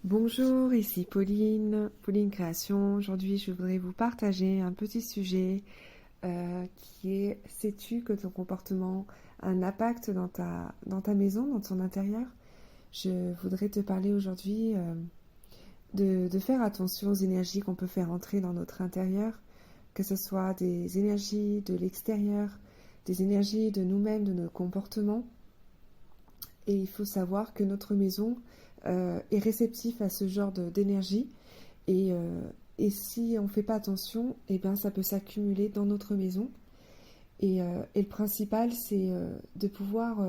Bonjour, ici Pauline Création. Aujourd'hui, je voudrais vous partager un petit sujet qui est, sais-tu que ton comportement a un impact dans ta maison, dans ton intérieur? Je voudrais te parler aujourd'hui de faire attention aux énergies qu'on peut faire entrer dans notre intérieur, que ce soit des énergies de l'extérieur, des énergies de nous-mêmes, de nos comportements. Et il faut savoir que notre maison est réceptif à ce genre d'énergie. Et si on ne fait pas attention, eh bien, ça peut s'accumuler dans notre maison. Et le principal, c'est de pouvoir,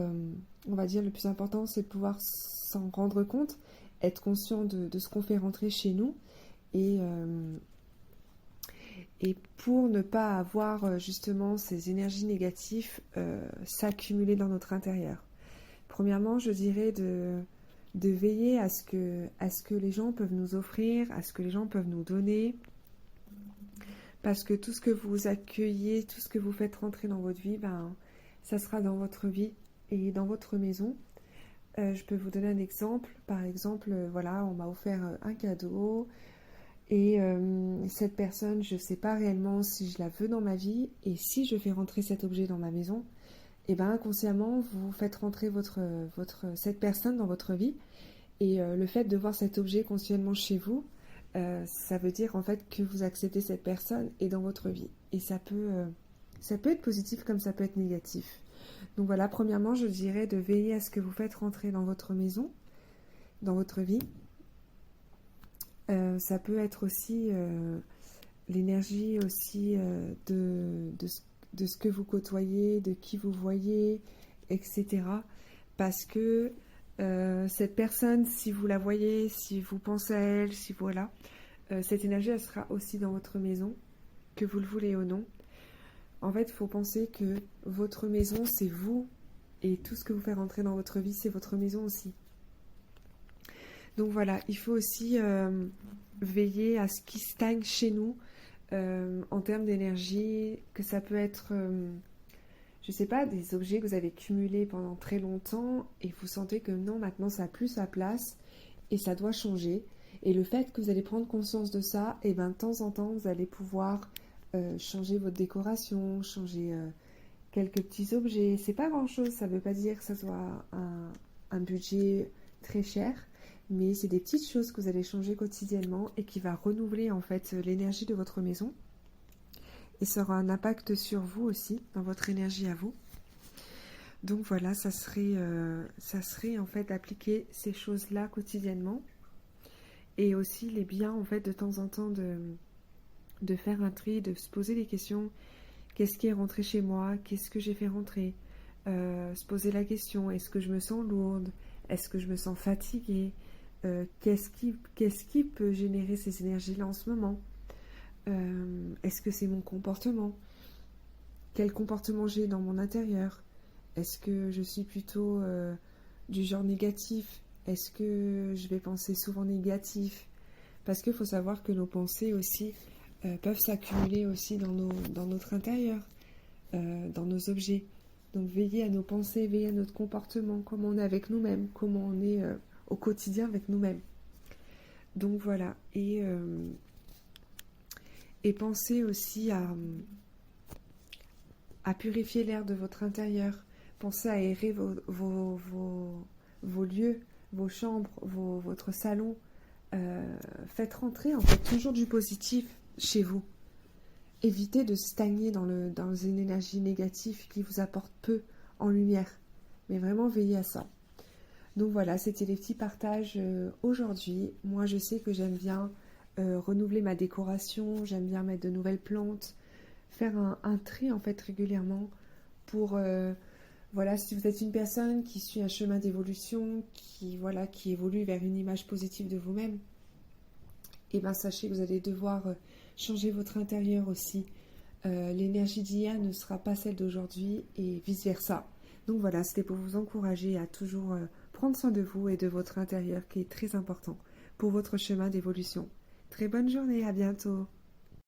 on va dire le plus important, c'est de pouvoir s'en rendre compte, être conscient de ce qu'on fait rentrer chez nous. Et, euh, et pour ne pas avoir justement ces énergies négatives s'accumuler dans notre intérieur. Premièrement, je dirais de veiller à ce que les gens peuvent nous offrir, à ce que les gens peuvent nous donner, parce que tout ce que vous accueillez, tout ce que vous faites rentrer dans votre vie, ben, ça sera dans votre vie et dans votre maison. Je peux vous donner un exemple. Par exemple, voilà, on m'a offert un cadeau et cette personne, je ne sais pas réellement si je la veux dans ma vie et si je fais rentrer cet objet dans ma maison, et ben inconsciemment, vous faites rentrer cette personne dans votre vie. Et le fait de voir cet objet continuellement chez vous, ça veut dire en fait que vous acceptez cette personne et dans votre vie. Et ça peut être positif comme ça peut être négatif. Donc voilà, premièrement, je dirais de veiller à ce que vous faites rentrer dans votre maison, dans votre vie. Ça peut être aussi l'énergie aussi de ce que vous côtoyez, de qui vous voyez, etc. Parce que cette personne, si vous la voyez, si vous pensez à elle, si voilà, cette énergie, elle sera aussi dans votre maison, que vous le voulez ou non. En fait, il faut penser que votre maison, c'est vous, et tout ce que vous faites rentrer dans votre vie, c'est votre maison aussi. Donc voilà, il faut aussi veiller à ce qui stagne chez nous en termes d'énergie, que ça peut être je sais pas, des objets que vous avez cumulés pendant très longtemps et vous sentez que non, maintenant ça n'a plus sa place et ça doit changer. Et le fait que vous allez prendre conscience de ça, et ben de temps en temps, vous allez pouvoir changer votre décoration, changer quelques petits objets. C'est pas grand-chose, ça veut pas dire que ça soit un budget très cher, mais c'est des petites choses que vous allez changer quotidiennement et qui va renouveler en fait l'énergie de votre maison. Et ça aura un impact sur vous aussi, dans votre énergie à vous. Donc voilà, ça serait en fait d'appliquer ces choses-là quotidiennement. Et aussi les biens en fait de temps en temps de faire un tri, de se poser des questions. Qu'est-ce qui est rentré chez moi? Qu'est-ce que j'ai fait rentrer? Se poser la question, est-ce que je me sens lourde? Est-ce que je me sens fatiguée? Qu'est-ce qui peut générer ces énergies-là en ce moment? Est-ce que c'est mon comportement? Quel comportement j'ai dans mon intérieur? Est-ce que je suis plutôt du genre négatif? Est-ce que je vais penser souvent négatif? Parce qu'il faut savoir que nos pensées aussi peuvent s'accumuler aussi dans notre intérieur, dans nos objets. Donc veillez à nos pensées, veillez à notre comportement, comment on est avec nous-mêmes, comment on est au quotidien avec nous-mêmes. Donc voilà. Et pensez aussi à purifier l'air de votre intérieur. Pensez à aérer vos lieux, vos chambres, votre salon. Faites rentrer en fait toujours du positif chez vous. Évitez de stagner dans une énergie négative qui vous apporte peu en lumière. Mais vraiment veillez à ça. Donc voilà, c'était les petits partages aujourd'hui. Moi je sais que j'aime bien renouveler ma décoration, j'aime bien mettre de nouvelles plantes, faire un tri en fait régulièrement pour voilà, si vous êtes une personne qui suit un chemin d'évolution, qui évolue vers une image positive de vous-même, et bien sachez que vous allez devoir changer votre intérieur aussi. L'énergie d'hier ne sera pas celle d'aujourd'hui et vice versa. Donc voilà, c'était pour vous encourager à toujours prendre soin de vous et de votre intérieur qui est très important pour votre chemin d'évolution. Très bonne journée, à bientôt.